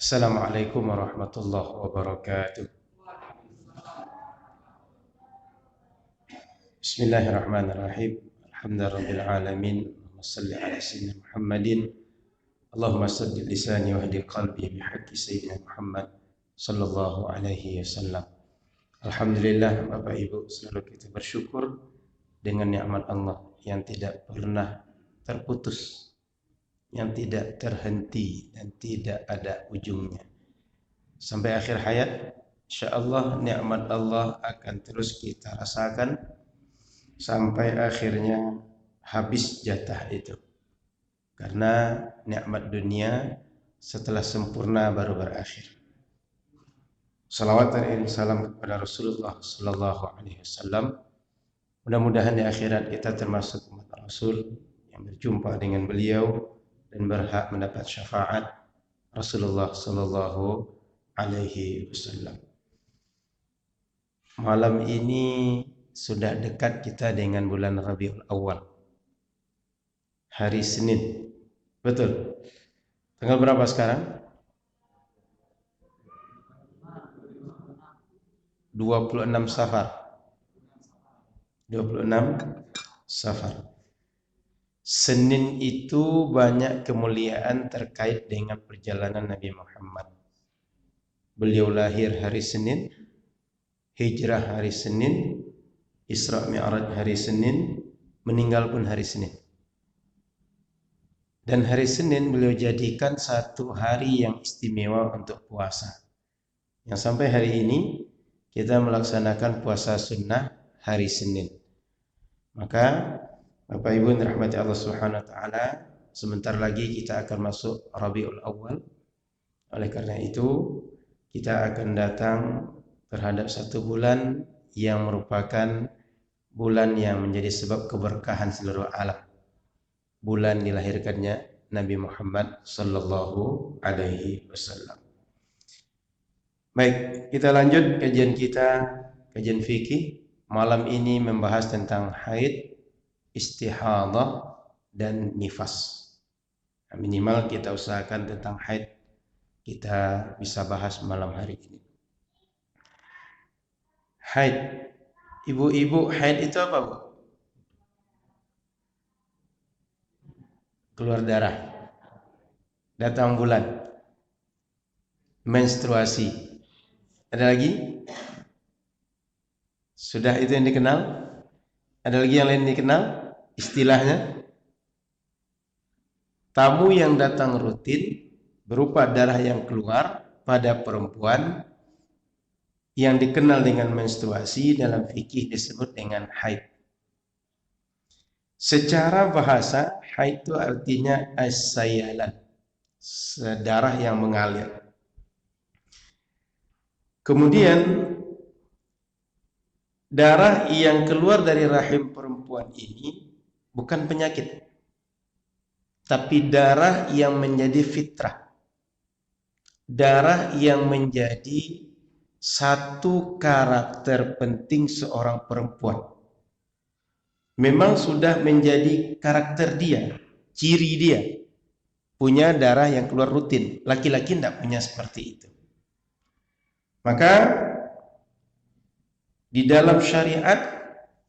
Assalamualaikum warahmatullahi wabarakatuh. Bismillahirrahmanirrahim. Alhamdulillahirabbil alamin. Allahumma shalli ala sayyidina Muhammadin. Allahumma saddid lisani wa hdi qalbi bihaqqi sayyidina Muhammad sallallahu alaihi wasallam. Alhamdulillah, Bapak Ibu, selalu kita bersyukur dengan nikmat Allah yang tidak pernah terputus, yang tidak terhenti dan tidak ada ujungnya. Sampai akhir hayat, insyaallah nikmat Allah akan terus kita rasakan sampai akhirnya habis jatah itu. Karena nikmat dunia setelah sempurna baru berakhir. Salawat dan salam kepada Rasulullah sallallahu alaihi wasallam. Mudah-mudahan di akhirat kita termasuk umat Rasul yang berjumpa dengan beliau dan berhak mendapat syafaat Rasulullah sallallahu alaihi wasallam. Malam ini sudah dekat kita dengan bulan Rabiul Awal. Hari Senin. Betul. Tanggal berapa sekarang? 26 Safar. 26 Safar. Senin itu banyak kemuliaan terkait dengan perjalanan Nabi Muhammad. Beliau lahir hari Senin, hijrah hari Senin, Isra Mi'raj hari Senin, meninggal pun hari Senin. Dan hari Senin beliau jadikan satu hari yang istimewa untuk puasa. Yang sampai hari ini kita melaksanakan puasa sunnah hari Senin. Maka Bapak Ibu yang dirahmati Allah Subhanahu wa taala, sebentar lagi kita akan masuk Rabiul Awal. Oleh karena itu, kita akan datang terhadap satu bulan yang merupakan bulan yang menjadi sebab keberkahan seluruh alam. Bulan dilahirkannya Nabi Muhammad sallallahu alaihi wasallam. Baik, kita lanjut kajian kita, kajian fikih. Malam ini membahas tentang haid, istihadah, dan nifas. Minimal kita usahakan tentang haid kita bisa bahas malam hari ini. Haid. Ibu-ibu, haid itu apa, Bu? Keluar darah. Datang bulan. Menstruasi. Ada lagi? Sudah itu yang dikenal? Ada lagi yang lain dikenal? Istilahnya? Tamu yang datang rutin berupa darah yang keluar pada perempuan yang dikenal dengan menstruasi dalam fikih disebut dengan haid. Secara bahasa, haid itu artinya as-sayalan, darah yang mengalir. Kemudian darah yang keluar dari rahim perempuan ini bukan penyakit, tapi darah yang menjadi fitrah. Darah yang menjadi satu karakter penting seorang perempuan. Memang sudah menjadi karakter dia, ciri dia. Punya darah yang keluar rutin. Laki-laki tidak punya seperti itu. Maka di dalam syariat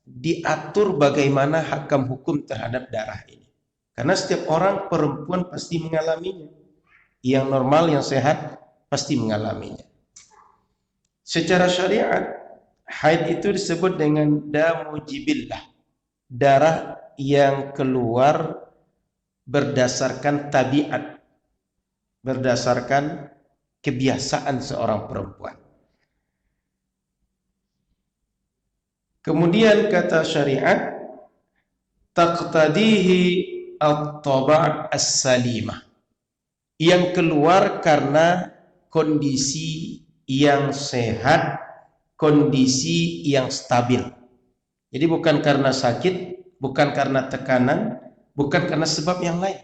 diatur bagaimana hakam hukum terhadap darah ini. Karena setiap orang perempuan pasti mengalaminya. Yang normal, yang sehat pasti mengalaminya. Secara syariat, haid itu disebut dengan damu jibillah. Darah yang keluar berdasarkan tabiat. Berdasarkan kebiasaan seorang perempuan. Kemudian kata syariat, taqtadihi at-taba' as-salimah, yang keluar karena kondisi yang sehat, kondisi yang stabil. Jadi bukan karena sakit, bukan karena tekanan, bukan karena sebab yang lain.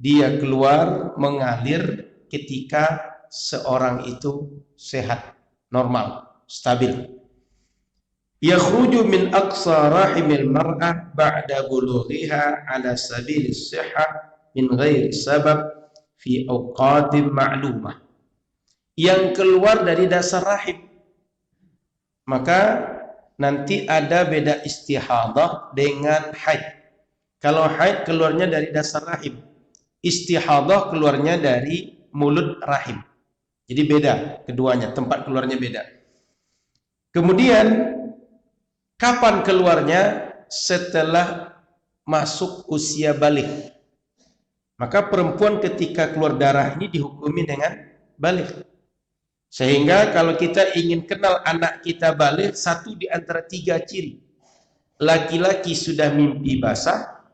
Dia keluar mengalir ketika seorang itu sehat, normal, stabil. Yakhruju min aqsa rahimil mar'ah ba'da bulughiha ala sabilis sihah min ghairi sabab fi awqatin ma'lumah. yang keluar dari dasar rahim. Maka nanti ada beda istihadah dengan haid. Kalau haid keluarnya dari dasar rahim, istihadah keluarnya dari mulut rahim. Jadi beda keduanya, tempat keluarnya beda. Kemudian kapan keluarnya? Setelah masuk usia balik. Maka perempuan ketika keluar darah ini dihukumi dengan balik. Sehingga kalau kita ingin kenal anak kita balik, satu di antara 3 ciri. Laki-laki sudah mimpi basah,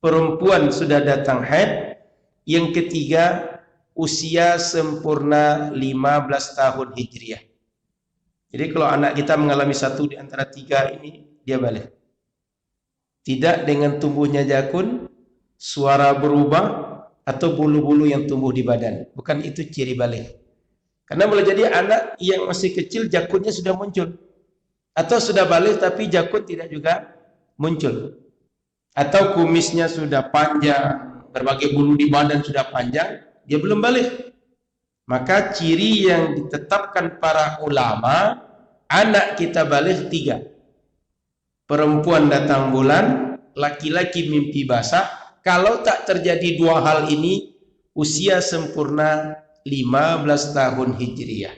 perempuan sudah datang haid, yang ketiga usia sempurna 15 tahun Hijriah. Jadi kalau anak kita mengalami satu di antara 3 ini, dia balik. Tidak dengan tumbuhnya jakun, suara berubah, atau bulu-bulu yang tumbuh di badan. Bukan itu ciri balik. Karena boleh jadi anak yang masih kecil jakunnya sudah muncul. Atau sudah balik tapi jakun tidak juga muncul. Atau kumisnya sudah panjang, berbagai bulu di badan sudah panjang, dia belum balik. Maka ciri yang ditetapkan para ulama, anak kita balik 3. Perempuan datang bulan, laki-laki mimpi basah. Kalau tak terjadi 2 hal ini, usia sempurna 15 tahun Hijriah.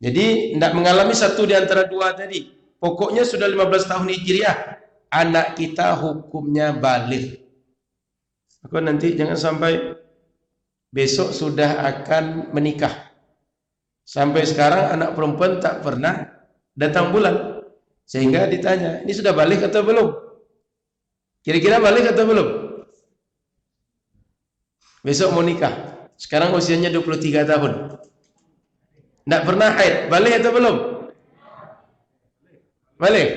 Jadi tidak mengalami satu di antara 2 tadi. Pokoknya sudah 15 tahun Hijriah. Anak kita hukumnya balik. Maka nanti jangan sampai besok sudah akan menikah. Sampai sekarang anak perempuan tak pernah datang bulan. Sehingga ditanya, ini sudah balik atau belum? Kira-kira balik atau belum? Besok mau nikah. Sekarang usianya 23 tahun. Tidak pernah haid. Balik atau belum? Balik.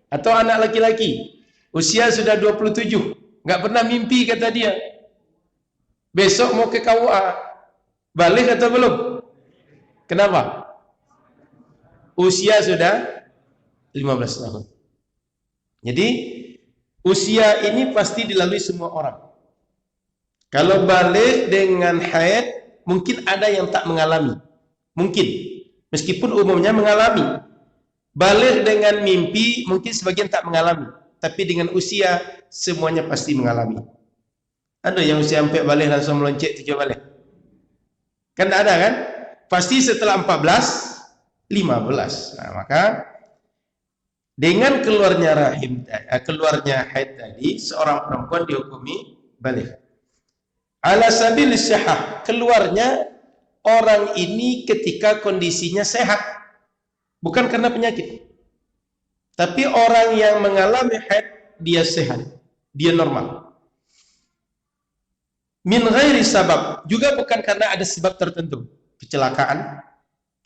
Atau anak laki-laki. Usia sudah 27. Tidak pernah mimpi kata dia. Besok mau ke KUA. Balik atau belum? Kenapa? Usia sudah 15 tahun. Jadi usia ini pasti dilalui semua orang. Kalau balik dengan haid, mungkin ada yang tak mengalami. Mungkin. Meskipun umumnya mengalami. Balik dengan mimpi, mungkin sebagian tak mengalami. Tapi dengan usia, semuanya pasti mengalami. Ada yang usia sampai balik langsung meloncet 7 balik? Kan tak ada kan? Pasti setelah 14, 15. Nah, maka dengan keluarnya haid tadi, seorang perempuan dihukumi balik. Ala sabil sihah, keluarnya orang ini ketika kondisinya sehat, bukan karena penyakit. Tapi orang yang mengalami haid, dia sehat, dia normal. Min ghairi sabab, juga bukan karena ada sebab tertentu, kecelakaan,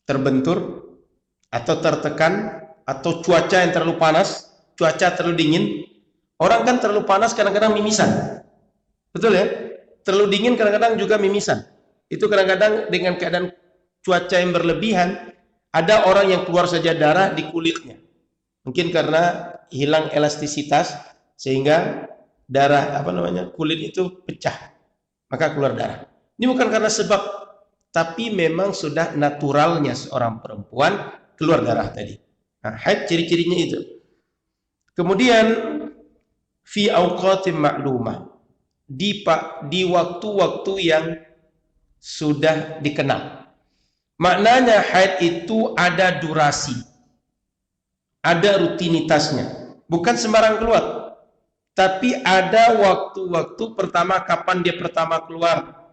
terbentur, atau tertekan, atau cuaca yang terlalu panas, cuaca terlalu dingin. Orang kan terlalu panas kadang-kadang mimisan, betul ya? Terlalu dingin kadang-kadang juga mimisan. Itu kadang-kadang dengan keadaan cuaca yang berlebihan, ada orang yang keluar saja darah di kulitnya. Mungkin karena hilang elastisitas sehingga darah kulit itu pecah, maka keluar darah. Ini bukan karena sebab, tapi memang sudah naturalnya seorang perempuan keluar darah tadi. Nah, haid ciri-cirinya itu. Kemudian fi awqatin ma'lumah, di waktu-waktu yang sudah dikenal. Maknanya haid itu ada durasi, ada rutinitasnya. Bukan sembarang keluar, tapi ada waktu-waktu. Pertama, kapan dia pertama keluar.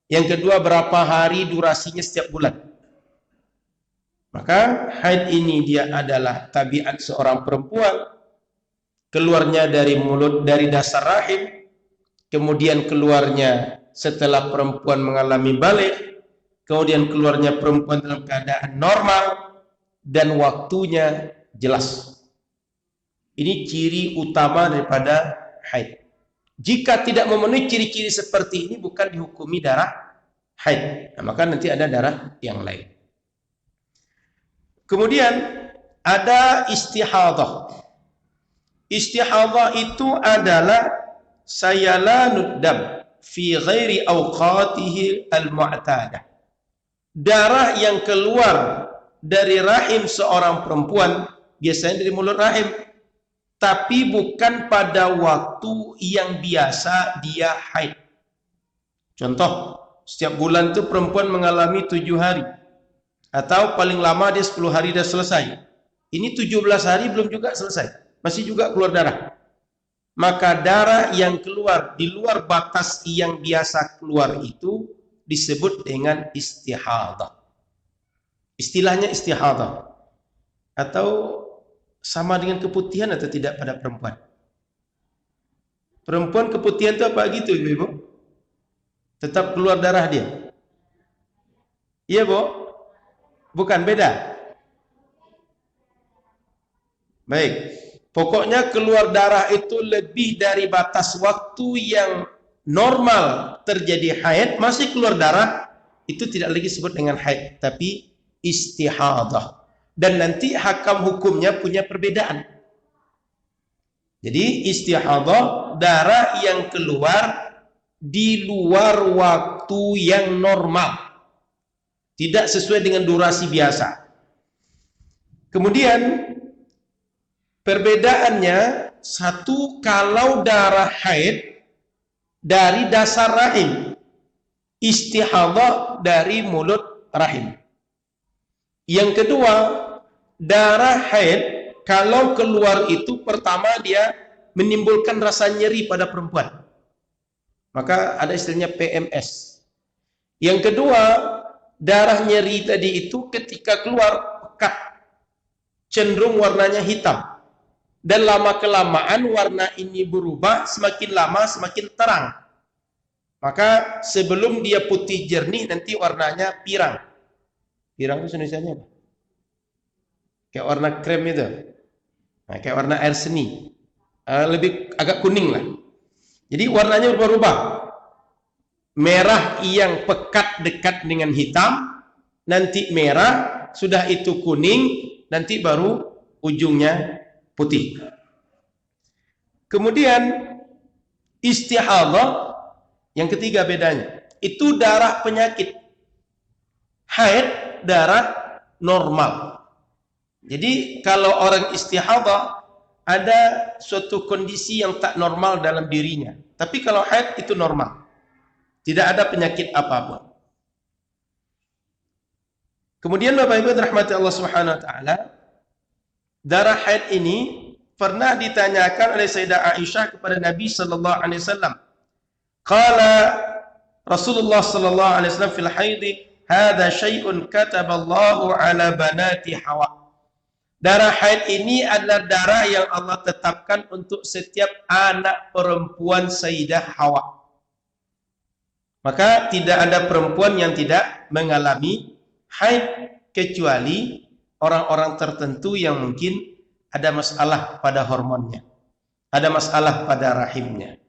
Yang kedua, berapa hari durasinya setiap bulan. Maka haid ini dia adalah tabiat seorang perempuan. Keluarnya dari mulut, dari dasar rahim. Kemudian keluarnya setelah perempuan mengalami balik, kemudian keluarnya perempuan dalam keadaan normal, dan waktunya jelas. Ini ciri utama daripada haid. Jika tidak memenuhi ciri-ciri seperti ini, bukan dihukumi darah haid. Nah, maka nanti ada darah yang lain. Kemudian ada istihadah. Istihadah itu adalah sayalanud dam fi ghairi awqatihi al-mu'tadah. darah yang keluar dari rahim seorang perempuan biasanya dari mulut rahim, tapi bukan pada waktu yang biasa dia haid. Contoh, setiap bulan itu perempuan mengalami 7 hari, atau paling lama dia 10 hari dah selesai. Ini 17 hari belum juga selesai, masih juga keluar darah. Maka darah yang keluar di luar batas yang biasa keluar itu disebut dengan istihadah. Istilahnya istihadah. Atau sama dengan keputihan atau tidak pada perempuan? Perempuan keputihan itu apa gitu, Ibu? Tetap keluar darah dia. Iya, Bu? Bukan, beda. Baik. Pokoknya keluar darah itu lebih dari batas waktu yang normal terjadi haid, masih keluar darah, itu tidak lagi disebut dengan haid, tapi istihadah. Dan nanti hakam hukumnya punya perbedaan. Jadi istihadah, darah yang keluar di luar waktu yang normal, tidak sesuai dengan durasi biasa. Kemudian perbedaannya, satu, kalau darah haid dari dasar rahim, istihadah dari mulut rahim. Yang kedua, darah haid kalau keluar itu pertama dia menimbulkan rasa nyeri pada perempuan. Maka ada istilahnya PMS. Yang kedua, darah nyeri tadi itu ketika keluar pekat, cenderung warnanya hitam. Dan lama-kelamaan warna ini berubah, semakin lama semakin terang. Maka sebelum dia putih jernih, nanti warnanya pirang. Pirang itu Indonesianya apa? Kayak warna krem itu. Nah, kayak warna air seni. Lebih agak kuning lah. Jadi warnanya berubah. Merah yang pekat dekat dengan hitam, nanti merah, sudah itu kuning, nanti baru ujungnya putih. Kemudian istihadah yang ketiga bedanya, itu darah penyakit. Haid darah normal. Jadi kalau orang istihadah ada suatu kondisi yang tak normal dalam dirinya. Tapi kalau haid itu normal. Tidak ada penyakit apapun. Kemudian Bapak Ibu rahmati Allah Subhanahu wa taala, darah haid ini pernah ditanyakan oleh Sayyidah Aisyah kepada Nabi sallallahu alaihi wasallam. Qala Rasulullah sallallahu alaihi wasallam fil haid, "Hadza syai'un kataballahu ala banati Hawa." Darah haid ini adalah darah yang Allah tetapkan untuk setiap anak perempuan Sayyidah Hawa. Maka tidak ada perempuan yang tidak mengalami haid kecuali orang-orang tertentu yang mungkin ada masalah pada hormonnya, ada masalah pada rahimnya.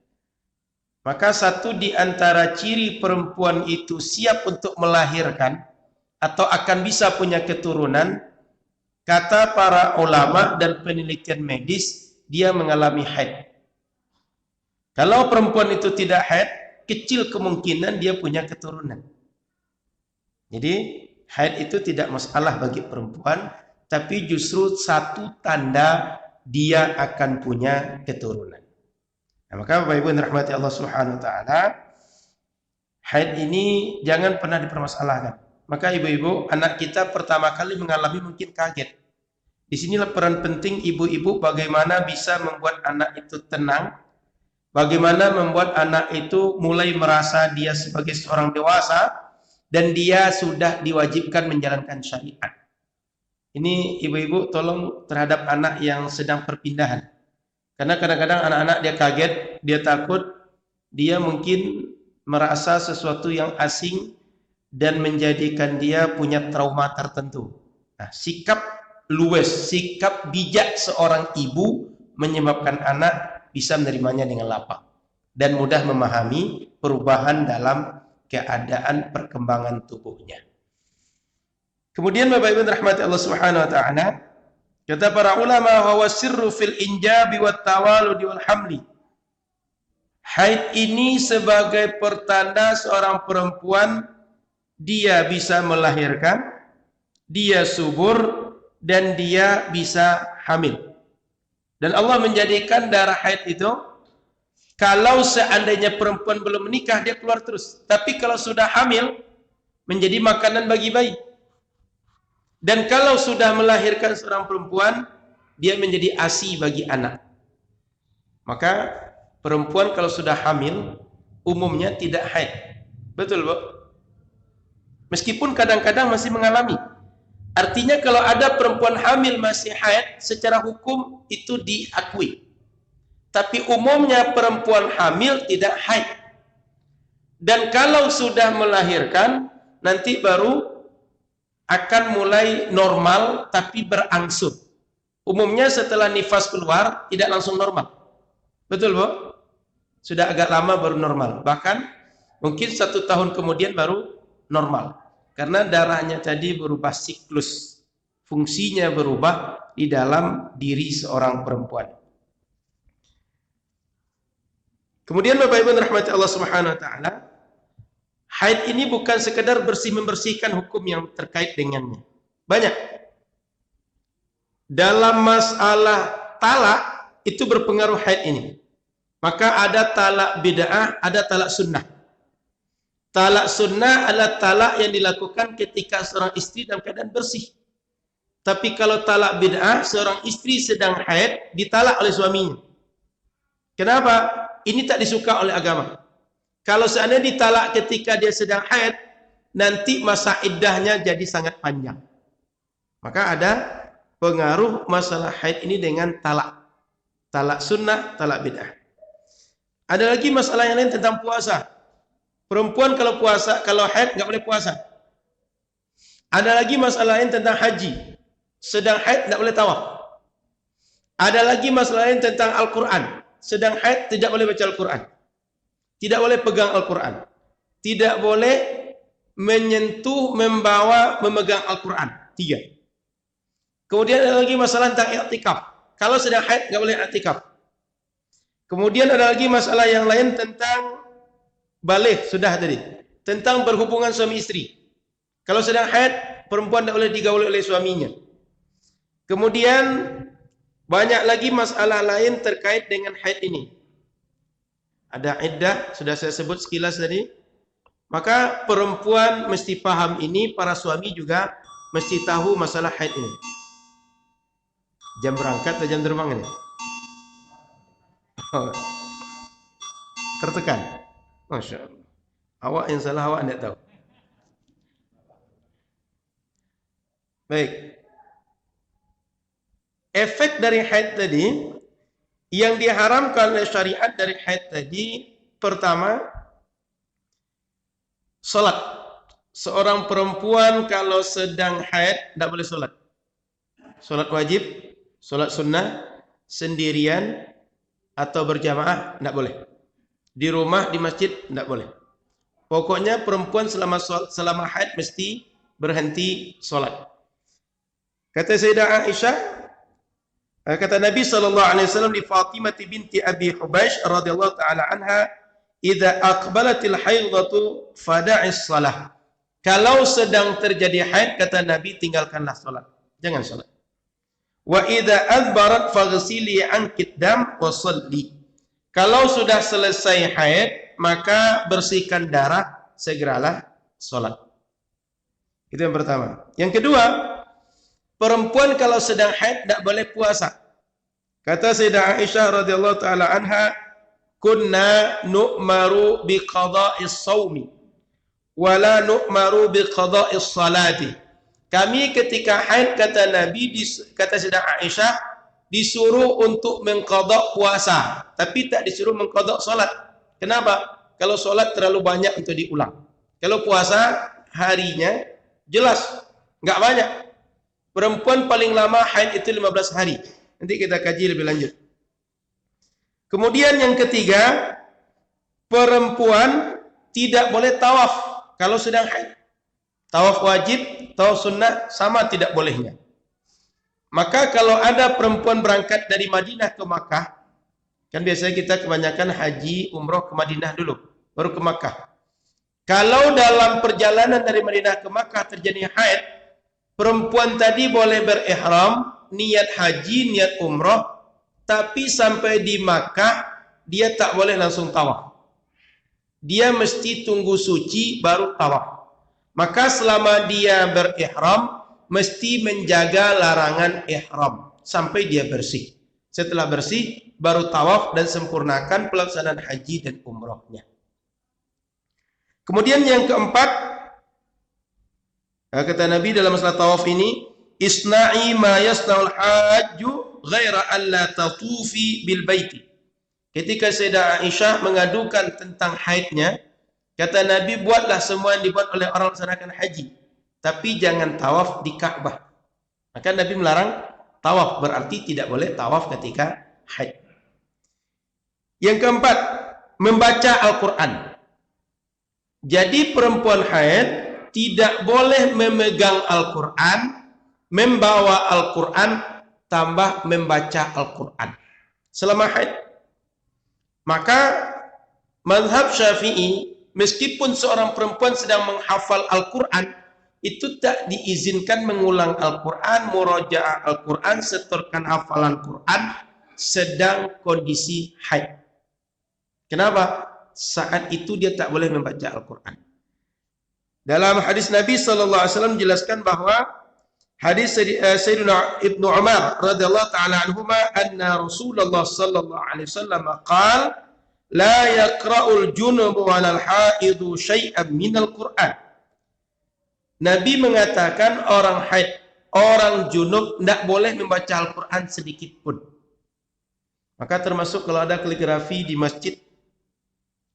Maka satu di antara ciri perempuan itu siap untuk melahirkan atau akan bisa punya keturunan, kata para ulama dan penelitian medis, dia mengalami haid. Kalau perempuan itu tidak haid, kecil kemungkinan dia punya keturunan. Jadi haid itu tidak masalah bagi perempuan, tapi justru satu tanda dia akan punya keturunan. Nah, maka Bapak Ibu yang dirahmati Allah Subhanahu wa taala, haid ini jangan pernah dipermasalahkan. Maka ibu-ibu, anak kita pertama kali mengalami mungkin kaget. Disinilah peran penting ibu-ibu bagaimana bisa membuat anak itu tenang, bagaimana membuat anak itu mulai merasa dia sebagai seorang dewasa dan dia sudah diwajibkan menjalankan syariat. Ini ibu-ibu tolong terhadap anak yang sedang perpindahan. Karena kadang-kadang anak-anak dia kaget, dia takut, dia mungkin merasa sesuatu yang asing dan menjadikan dia punya trauma tertentu. Nah, sikap luwes, sikap bijak seorang ibu menyebabkan anak bisa menerimanya dengan lapang dan mudah memahami perubahan dalam keadaan perkembangan tubuhnya. Kemudian Bapak Ibu rahmati Allah Subhanahu wa taala, kata para ulama, huwa sirru fil injabi wat tawaludi wal hamli. Haid ini sebagai pertanda seorang perempuan dia bisa melahirkan, dia subur, dan dia bisa hamil. Dan Allah menjadikan darah haid itu, kalau seandainya perempuan belum menikah, dia keluar terus. Tapi kalau sudah hamil, menjadi makanan bagi bayi. Dan kalau sudah melahirkan seorang perempuan, dia menjadi ASI bagi anak. Maka perempuan kalau sudah hamil, umumnya tidak haid. Betul, Bu? Meskipun kadang-kadang masih mengalami. Artinya kalau ada perempuan hamil masih haid, secara hukum itu diakui. Tapi umumnya perempuan hamil tidak haid. Dan kalau sudah melahirkan, nanti baru akan mulai normal tapi berangsur. Umumnya setelah nifas keluar tidak langsung normal. Betul, Bu? Sudah agak lama baru normal. Bahkan mungkin 1 tahun kemudian baru normal. Karena darahnya tadi berubah siklus. Fungsinya berubah di dalam diri seorang perempuan. Kemudian Bapak Ibu rahmati Allah Subhanahu wa taala, haid ini bukan sekedar membersihkan hukum yang terkait dengannya. Banyak. Dalam masalah talak itu berpengaruh haid ini. Maka ada talak bid'ah, ada talak sunnah. Talak sunnah adalah talak yang dilakukan ketika seorang istri dalam keadaan bersih. Tapi kalau talak bid'ah, seorang istri sedang haid ditalak oleh suaminya. Kenapa? Ini tak disuka oleh agama. Kalau seandainya ditalak ketika dia sedang haid, nanti masa iddahnya jadi sangat panjang. Maka ada pengaruh masalah haid ini dengan talak. Talak sunnah, talak bid'ah. Ada lagi masalah yang lain tentang puasa. Perempuan kalau puasa, kalau haid nggak boleh puasa. Ada lagi masalah lain tentang haji. Sedang haid tidak boleh tawaf. Ada lagi masalah lain tentang Al-Quran. Sedang haid tidak boleh baca Al-Quran. Tidak boleh pegang Al-Quran. Tidak boleh menyentuh, membawa, memegang Al-Quran. 3. Kemudian ada lagi masalah tentang i'tikaf. Kalau sedang haid nggak boleh i'tikaf. Kemudian ada lagi masalah yang lain tentang balik, sudah tadi. Tentang berhubungan suami istri. Kalau sedang haid, perempuan tidak boleh digauli oleh suaminya. Kemudian banyak lagi masalah lain terkait dengan haid ini. Ada iddah, sudah saya sebut sekilas tadi. Maka perempuan mesti paham ini, para suami juga mesti tahu masalah haid ini. Jam berangkat atau jam terbang ini? Oh. Tertekan. Masya Allah. Awak yang salah, awak tidak tahu. Baik. Efek dari haid tadi, yang diharamkan oleh syariat dari haid tadi, pertama, solat. Seorang perempuan kalau sedang haid, tidak boleh solat. Solat wajib, solat sunnah, sendirian, atau berjamaah, tidak boleh. Di rumah, di masjid, tidak boleh. Pokoknya perempuan selama haid mesti berhenti solat. Kata Sayyidah Aisyah, kata Nabi SAW di Fatimah binti Abi Hubaysh radhiyallahu ta'ala anha, "Idza aqbalatil haidatu fada'is salah." Kalau sedang terjadi haid, kata Nabi, tinggalkanlah salat. Jangan salat. Wa idza adbarat faghsili ankid dam wa shalli. Kalau sudah selesai haid, maka bersihkan darah, segeralah salat. Itu yang pertama. Yang kedua, perempuan kalau sedang haid tidak boleh puasa. Kata Sayyidah Aisyah radhiyallahu taala anha, "Kunna nu'maru bi qada'is shaumi wa la nu'maru bi qada'is salati." Kami ketika haid, kata Nabi, kata Sayyidah Aisyah, disuruh untuk mengqada' puasa, tapi tak disuruh mengqada' salat. Kenapa? Kalau salat terlalu banyak untuk diulang. Kalau puasa harinya jelas enggak banyak. Perempuan paling lama haid itu 15 hari. Nanti kita kaji lebih lanjut. Kemudian yang ketiga, perempuan tidak boleh tawaf kalau sedang haid. Tawaf wajib, tawaf sunnah sama tidak bolehnya. Maka kalau ada perempuan berangkat dari Madinah ke Makkah, kan biasanya kita kebanyakan haji, umroh ke Madinah dulu, baru ke Makkah. Kalau dalam perjalanan dari Madinah ke Makkah terjadi haid, perempuan tadi boleh berihram, niat haji, niat umroh, tapi sampai di Makkah dia tak boleh langsung tawaf. Dia mesti tunggu suci baru tawaf. Maka selama dia berihram, mesti menjaga larangan ihram sampai dia bersih. Setelah bersih, baru tawaf dan sempurnakan pelaksanaan haji dan umrohnya. Kemudian yang keempat, kata Nabi dalam masalah tawaf ini, isna'i ma yasna'ul hajju ghaira an la tatufi bil baiti. Ketika Sayyidah Aisyah mengadukan tentang haidnya, kata Nabi, buatlah semua yang dibuat oleh orang melaksanakan haji, tapi jangan tawaf di Ka'bah. Maka Nabi melarang tawaf, berarti tidak boleh tawaf ketika haid. Yang keempat, membaca Al-Quran. Jadi perempuan haid tidak boleh memegang Al-Quran, membawa Al-Quran, tambah membaca Al-Quran selama haid. Maka mazhab Syafi'i, meskipun seorang perempuan sedang menghafal Al-Quran, itu tak diizinkan mengulang Al-Quran, murajaah Al-Quran, setorkan hafalan Quran sedang kondisi haid. Kenapa? Saat itu dia tak boleh membaca Al-Quran. Dalam hadis Nabi SAW jelaskan bahwa hadis Sayyidina Ibnu Umar radhiyallahu ta'ala anhuma anna Rasulullah sallallahu alaihi wasallam qala la yaqra'ul junubu 'alal haidu syai'an minal Qur'an. Nabi mengatakan orang haid, orang junub tidak boleh membaca Al-Quran sedikit pun. Maka termasuk kalau ada kaligrafi di masjid,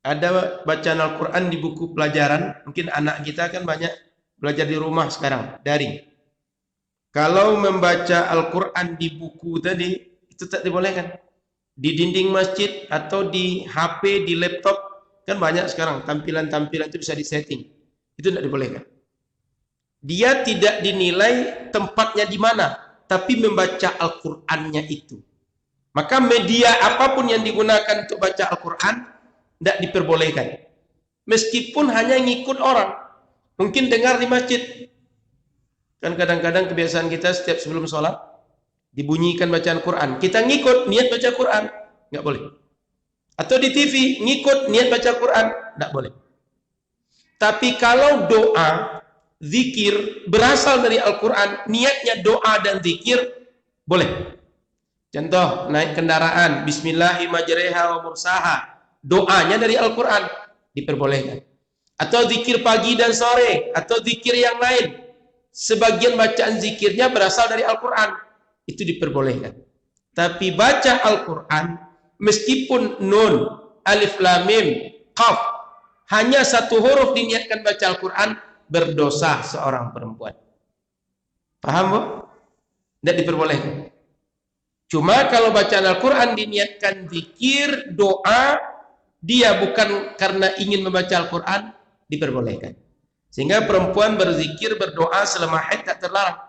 ada bacaan Al-Quran di buku pelajaran, mungkin anak kita kan banyak belajar di rumah sekarang, daring. Kalau membaca Al-Quran di buku tadi, itu tak dibolehkan. Di dinding masjid atau di HP, di laptop, kan banyak sekarang tampilan-tampilan itu bisa disetting. Itu tidak dibolehkan. Dia tidak dinilai tempatnya di mana, tapi membaca Al-Qur'annya itu. Maka media apapun yang digunakan untuk baca Al-Qur'an tidak diperbolehkan. Meskipun hanya ngikut orang. Mungkin dengar di masjid. Kan kadang-kadang kebiasaan kita setiap sebelum sholat dibunyikan bacaan Quran. Kita ngikut niat baca Quran, nggak boleh. Atau di TV ngikut niat baca Quran, nggak boleh. Tapi kalau doa, zikir berasal dari Al-Quran, niatnya doa dan zikir, boleh. Contoh, naik kendaraan, Bismillahirrahmanirrahim wa mursaha, doanya dari Al-Quran, diperbolehkan. Atau zikir pagi dan sore, atau zikir yang lain, sebagian bacaan zikirnya berasal dari Al-Quran, itu diperbolehkan. Tapi baca Al-Quran, meskipun nun, alif, lam, mim, qaf, hanya satu huruf diniatkan baca Al-Quran, berdosa seorang perempuan. Paham, Bu? Tidak diperbolehkan. Cuma kalau bacaan Al-Quran diniatkan zikir, doa, dia bukan karena ingin membaca Al-Quran, diperbolehkan. Sehingga perempuan berzikir, berdoa selama haid tak terlarang.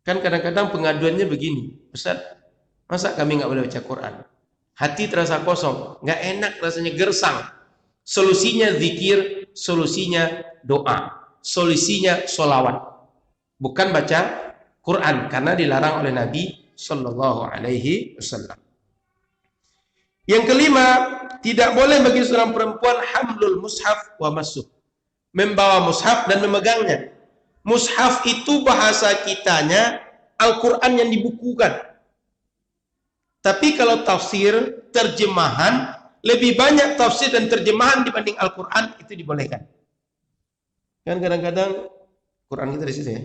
Kan kadang-kadang pengaduannya begini, Ustaz, masa kami nggak boleh baca Quran? Hati terasa kosong, nggak enak rasanya, gersang. Solusinya zikir, solusinya doa, solusinya sholawat. Bukan baca Quran, karena dilarang oleh Nabi Sallallahu Alaihi Wasallam. Yang kelima, tidak boleh bagi seorang perempuan hamlul mushaf wa masuh, membawa mushaf dan memegangnya. Mushaf itu bahasa kitanya Al-Quran yang dibukukan. Tapi kalau tafsir, terjemahan, lebih banyak tafsir dan terjemahan dibanding Al-Quran, itu dibolehkan. Kan kadang-kadang Quran kita di situ ya.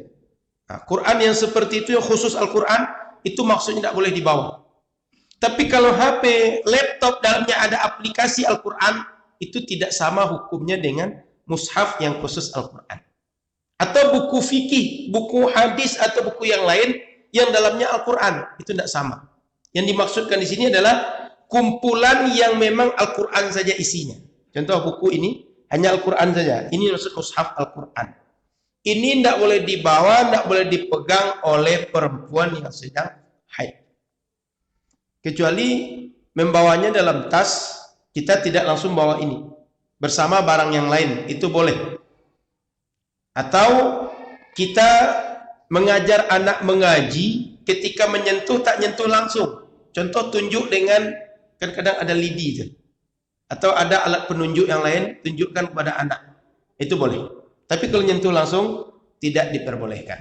Nah, Quran yang seperti itu, yang khusus Al-Quran, itu maksudnya tidak boleh dibawa. Tapi kalau HP, laptop dalamnya ada aplikasi Al-Quran, itu tidak sama hukumnya dengan mushaf yang khusus Al-Quran. Atau buku fikih, buku hadis, atau buku yang lain yang dalamnya Al-Quran, itu tidak sama. Yang dimaksudkan di sini adalah kumpulan yang memang Al-Quran saja isinya. Contoh buku ini hanya Al-Quran saja. Ini maksud mushaf Al-Quran. Ini tidak boleh dibawa, tidak boleh dipegang oleh perempuan yang sedang haid. Kecuali membawanya dalam tas, kita tidak langsung bawa ini. bersama barang yang lain, itu boleh. Atau kita mengajar anak mengaji, ketika menyentuh tak nyentuh langsung. Contoh tunjuk dengan, kadang-kadang ada lidi itu, atau ada alat penunjuk yang lain, tunjukkan kepada anak. Itu boleh. Tapi kalau nyentuh langsung, tidak diperbolehkan.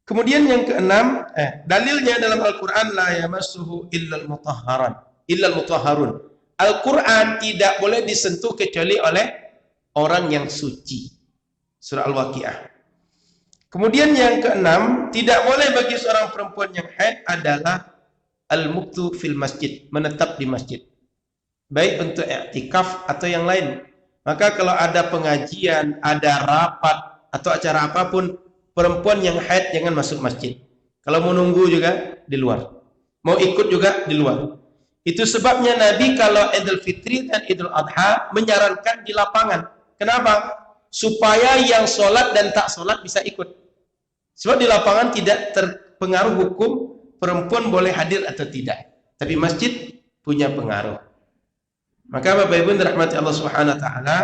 Kemudian yang keenam, dalilnya dalam Al-Quran, la yamassuhu illal mutahharun. Al-Quran tidak boleh disentuh kecuali oleh orang yang suci. Surah Al-Waqiah. Kemudian yang keenam, tidak boleh bagi seorang perempuan yang haid adalah al-muktu fil masjid, menetap di masjid. Baik untuk i'tikaf atau yang lain. Maka kalau ada pengajian, ada rapat atau acara apapun, perempuan yang haid jangan masuk masjid. Kalau mau nunggu juga di luar. Mau ikut juga di luar. Itu sebabnya Nabi kalau Idul Fitri dan Idul Adha menyarankan di lapangan. Kenapa? Supaya yang sholat dan tak sholat bisa ikut. Sebab di lapangan tidak terpengaruh hukum perempuan boleh hadir atau tidak. Tapi masjid punya pengaruh. Maka Bapak Ibu dirahmati Allah Subhanahu wa taala,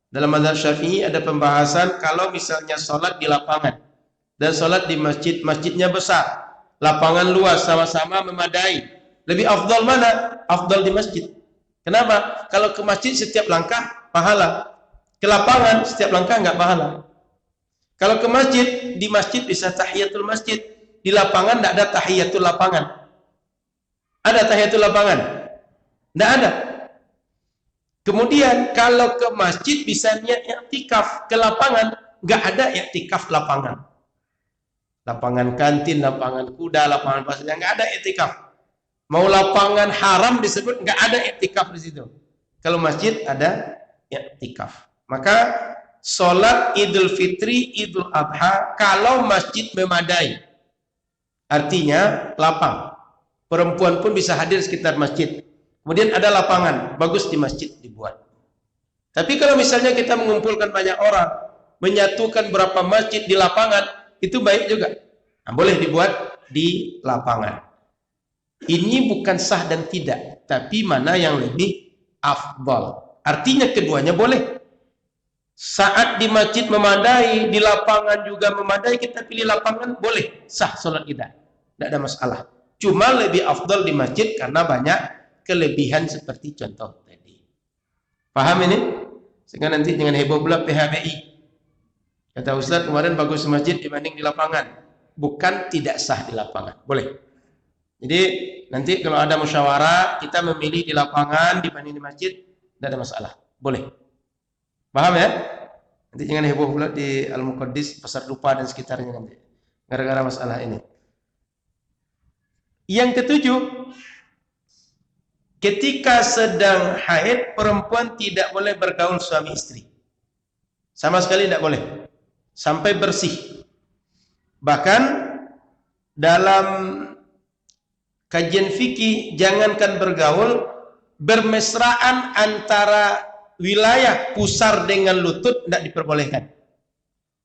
dalam mazhab Syafi'i ada pembahasan kalau misalnya sholat di lapangan dan sholat di masjid, masjidnya besar, lapangan luas, sama-sama memadai. Lebih afdal mana? Afdal di masjid. Kenapa? Kalau ke masjid setiap langkah pahala. Ke lapangan setiap langkah enggak pahala. Kalau ke masjid, di masjid bisa tahiyatul masjid, di lapangan enggak ada tahiyatul lapangan. Ada tahiyatul lapangan? Enggak ada. Kemudian kalau ke masjid bisa niat i'tikaf, ke lapangan enggak ada i'tikaf lapangan. Lapangan kantin, lapangan kuda, lapangan pasir, enggak ada i'tikaf. Mau lapangan haram disebut enggak ada i'tikaf di situ. Kalau masjid ada i'tikaf. Maka sholat Idul Fitri, Idul Adha, kalau masjid memadai, artinya lapang, perempuan pun bisa hadir sekitar masjid. Kemudian ada lapangan, bagus di masjid dibuat. Tapi kalau misalnya kita mengumpulkan banyak orang, menyatukan berapa masjid di lapangan, itu baik juga. Nah, boleh dibuat di lapangan. Ini bukan sah dan tidak, tapi mana yang lebih afdal. Artinya keduanya boleh. Saat di masjid memadai, di lapangan juga memadai, kita pilih lapangan, boleh, sah sholat kita, tidak ada masalah. Cuma lebih afdal di masjid karena banyak kelebihan seperti contoh tadi. Paham ini? Sehingga nanti jangan heboh pula PHBI. Kata Ustaz kemarin bagus di masjid dibanding di lapangan. Bukan tidak sah di lapangan, boleh. Jadi nanti kalau ada musyawarah, kita memilih di lapangan dibanding di masjid, tidak ada masalah, boleh. Paham ya? Nanti jangan heboh pula di Al-Muqaddis, Pasar Dupa dan sekitarnya nanti. Gara-gara masalah ini. Yang ketujuh, ketika sedang haid, perempuan tidak boleh bergaul suami istri. Sama sekali tidak boleh. Sampai bersih. Bahkan dalam kajian fikih, jangankan bergaul, bermesraan antara wilayah pusar dengan lutut tidak diperbolehkan.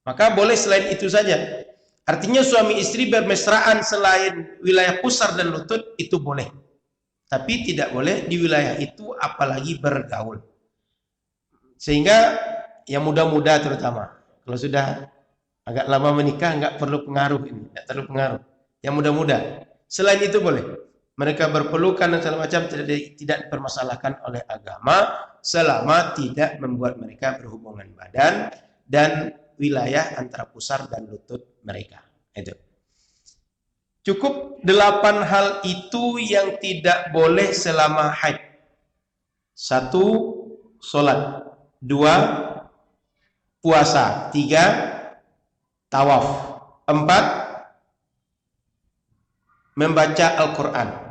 Maka boleh selain itu saja. Artinya suami istri bermesraan selain wilayah pusar dan lutut itu boleh. Tapi tidak boleh di wilayah itu apalagi bergaul. Sehingga yang muda-muda terutama, kalau sudah agak lama menikah enggak perlu pengaruh ini, enggak terlalu pengaruh. Yang muda-muda, selain itu boleh. Mereka berpelukan dan segala macam tidak dipermasalahkan oleh agama selama tidak membuat mereka berhubungan badan dan wilayah antara pusar dan lutut mereka. Itu. Cukup 8 hal itu yang tidak boleh selama haid. 1. Sholat. 2. Puasa. 3. Tawaf. 4. Membaca Al-Quran.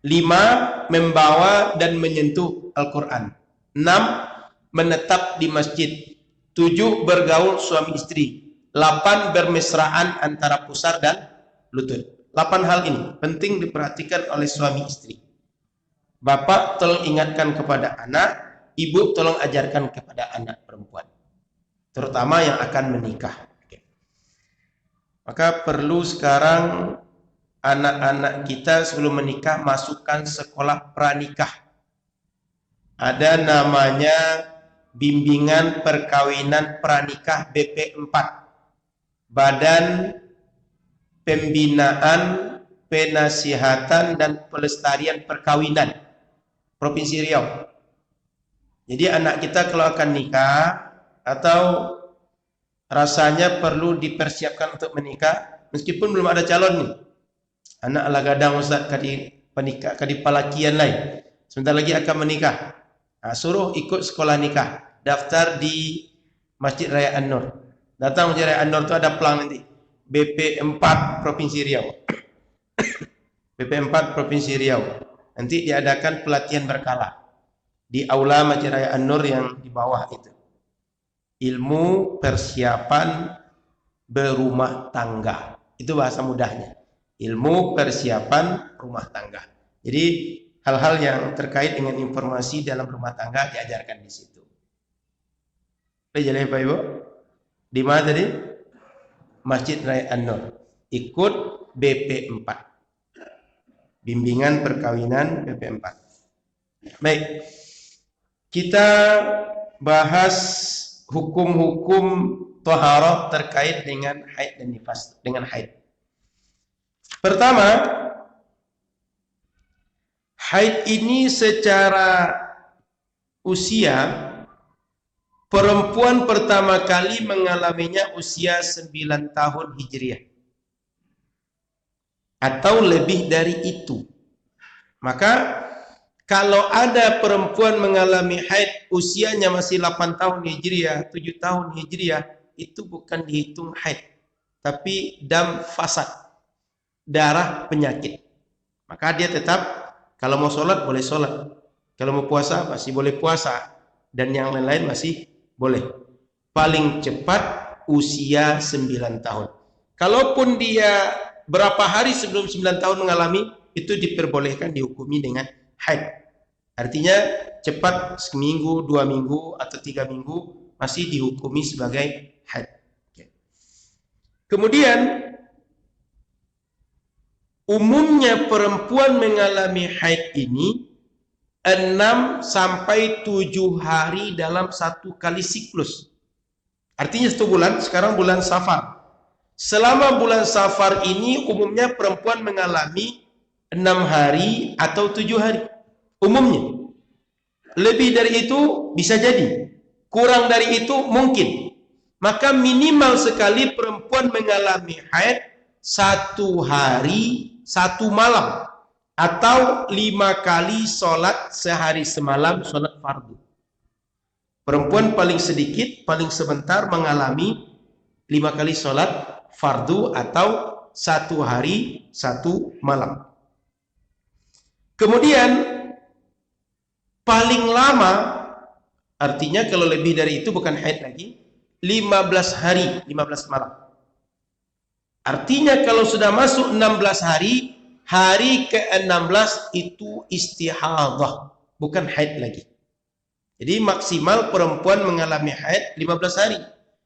5. Membawa dan menyentuh Al-Quran. 6. Menetap di masjid. 7. Bergaul suami istri. 8. Bermesraan antara pusar dan lutut. 8 hal ini penting diperhatikan oleh suami istri. Bapak tolong ingatkan kepada anak, ibu tolong ajarkan kepada anak perempuan, terutama yang akan menikah. Maka perlu sekarang anak-anak kita sebelum menikah masukkan sekolah pranikah. Ada namanya Bimbingan Perkawinan Pranikah BP4, Badan Pembinaan, Penasihatan dan Pelestarian Perkawinan Provinsi Riau. Jadi anak kita kalau akan nikah atau rasanya perlu dipersiapkan untuk menikah, meskipun belum ada calon nih. Anak ala gadang Ustaz kadi penikah, kadi palakian lain. Sebentar lagi akan menikah. Nah, suruh ikut sekolah nikah, daftar di Masjid Raya An-Nur. Datang Masjid Raya An-Nur itu ada pelang nanti. BP4 Provinsi Riau. BP4 Provinsi Riau. Nanti diadakan pelatihan berkala di aula Masjid Raya An-Nur yang di bawah itu. Ilmu persiapan berumah tangga. Itu bahasa mudahnya. Ilmu persiapan rumah tangga. Jadi hal-hal yang terkait dengan informasi dalam rumah tangga diajarkan di situ. Jadi Pak Ibu, di mana tadi? Masjid Raya An-Nur. Ikut BP4. Bimbingan Perkawinan BP4. Baik. Kita bahas hukum-hukum taharah terkait dengan haid dan nifas, dengan haid. Pertama, haid ini secara usia perempuan pertama kali mengalaminya usia 9 tahun Hijriah atau lebih dari itu. Maka kalau ada perempuan mengalami haid usianya masih 8 tahun Hijriah, 7 tahun Hijriah, itu bukan dihitung haid, tapi dam fasad, darah penyakit. Maka dia tetap kalau mau sholat boleh sholat, kalau mau puasa masih boleh puasa, dan yang lain-lain masih boleh. Paling cepat usia 9 tahun. Kalaupun dia berapa hari sebelum 9 tahun mengalami, itu diperbolehkan dihukumi dengan haid. Artinya cepat seminggu, 2 minggu, atau 3 minggu masih dihukumi sebagai haid. Kemudian umumnya perempuan mengalami haid ini 6 sampai 7 hari dalam satu kali siklus. Artinya 1 bulan, sekarang bulan Safar. Selama bulan Safar ini umumnya perempuan mengalami 6 hari atau 7 hari. Umumnya. Lebih dari itu bisa jadi. Kurang dari itu mungkin. Maka minimal sekali perempuan mengalami haid 1 hari 1 malam. Atau 5 kali sholat sehari semalam, sholat fardu. Perempuan paling sedikit, paling sebentar mengalami 5 kali sholat fardu atau 1 hari 1 malam. Kemudian paling lama, artinya kalau lebih dari itu bukan haid lagi, 15 hari, 15 malam. Artinya kalau sudah masuk 16 hari, hari ke-16 itu istihadah, bukan haid lagi. Jadi maksimal perempuan mengalami haid 15 hari.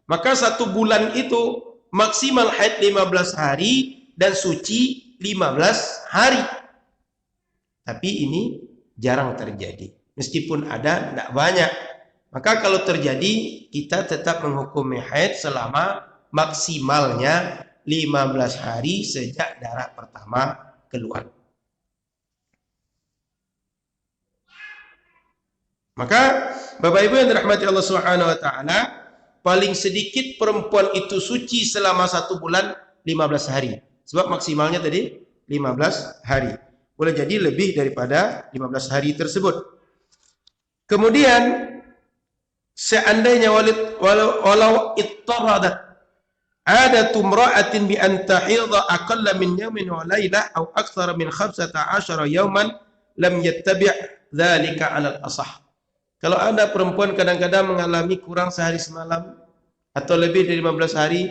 Maka 1 bulan itu maksimal haid 15 hari dan suci 15 hari. Tapi ini jarang terjadi. Meskipun ada, tidak banyak. Maka kalau terjadi, kita tetap menghukumi haid selama maksimalnya 15 hari sejak darah pertama keluar. Maka Bapak Ibu yang dirahmati Allah Subhanahu wa taala, paling sedikit perempuan itu suci selama 1 bulan 15 hari. Sebab maksimalnya tadi 15 hari. Boleh jadi lebih daripada 15 hari tersebut. Kemudian seandainya walau ittaradat adatu imra'atin bi an tahidha aqalla min yawmin wa lailah aw akthara min 15 yawman lam yattabi' dzalika 'ala al-asah. Kalau ada perempuan kadang-kadang mengalami kurang sehari semalam atau lebih dari 15 hari,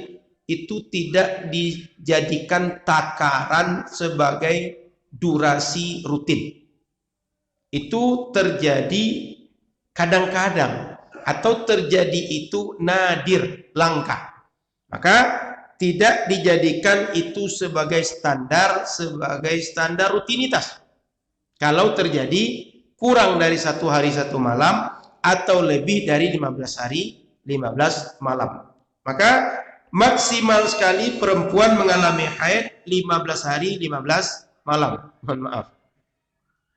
itu tidak dijadikan takaran sebagai durasi rutin. Itu terjadi kadang-kadang atau terjadi itu nadir, langka. Maka tidak dijadikan itu sebagai standar rutinitas. Kalau terjadi kurang dari 1 hari 1 malam, atau lebih dari 15 hari 15 malam. Maka maksimal sekali perempuan mengalami haid 15 hari 15 malam. Mohon maaf.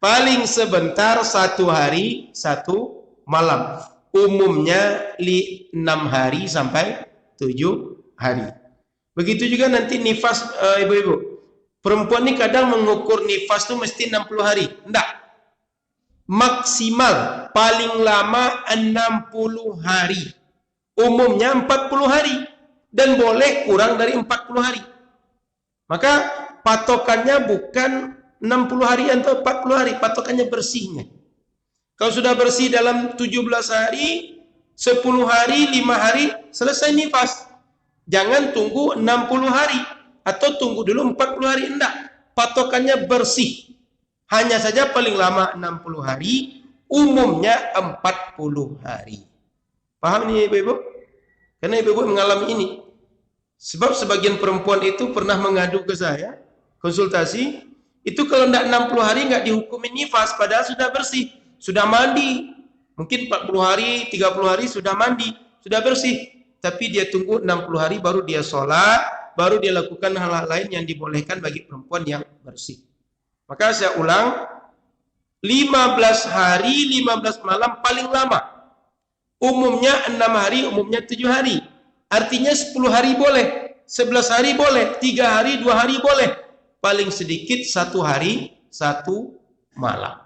Paling sebentar 1 hari 1 malam. Umumnya 6 hari sampai 7 hari. Begitu juga nanti nifas, ibu-ibu. Perempuan ini kadang mengukur nifas itu mesti 60 hari. Enggak. Maksimal paling lama 60 hari. Umumnya 40 hari. Dan boleh kurang dari 40 hari. Maka patokannya bukan 60 hari atau 40 hari. Patokannya bersihnya. Kalau sudah bersih dalam 17 hari, 10 hari, 5 hari, selesai nifas. Jangan tunggu 60 hari. Atau tunggu dulu 40 hari. Enggak. Patokannya bersih. Hanya saja paling lama 60 hari. Umumnya 40 hari. Paham nih ibu-ibu? Karena ibu-ibu mengalami ini. Sebab sebagian perempuan itu pernah mengadu ke saya, konsultasi, itu kalau tidak 60 hari nggak dihukumin nifas, padahal sudah bersih, sudah mandi. Mungkin 40 hari, 30 hari sudah mandi, sudah bersih. Tapi dia tunggu 60 hari baru dia sholat, baru dia lakukan hal-hal lain yang dibolehkan bagi perempuan yang bersih. Maka saya ulang, 15 hari, 15 malam paling lama. Umumnya 6 hari, umumnya 7 hari. Artinya 10 hari boleh, 11 hari boleh, 3 hari, 2 hari boleh. Paling sedikit 1 hari, 1 malam.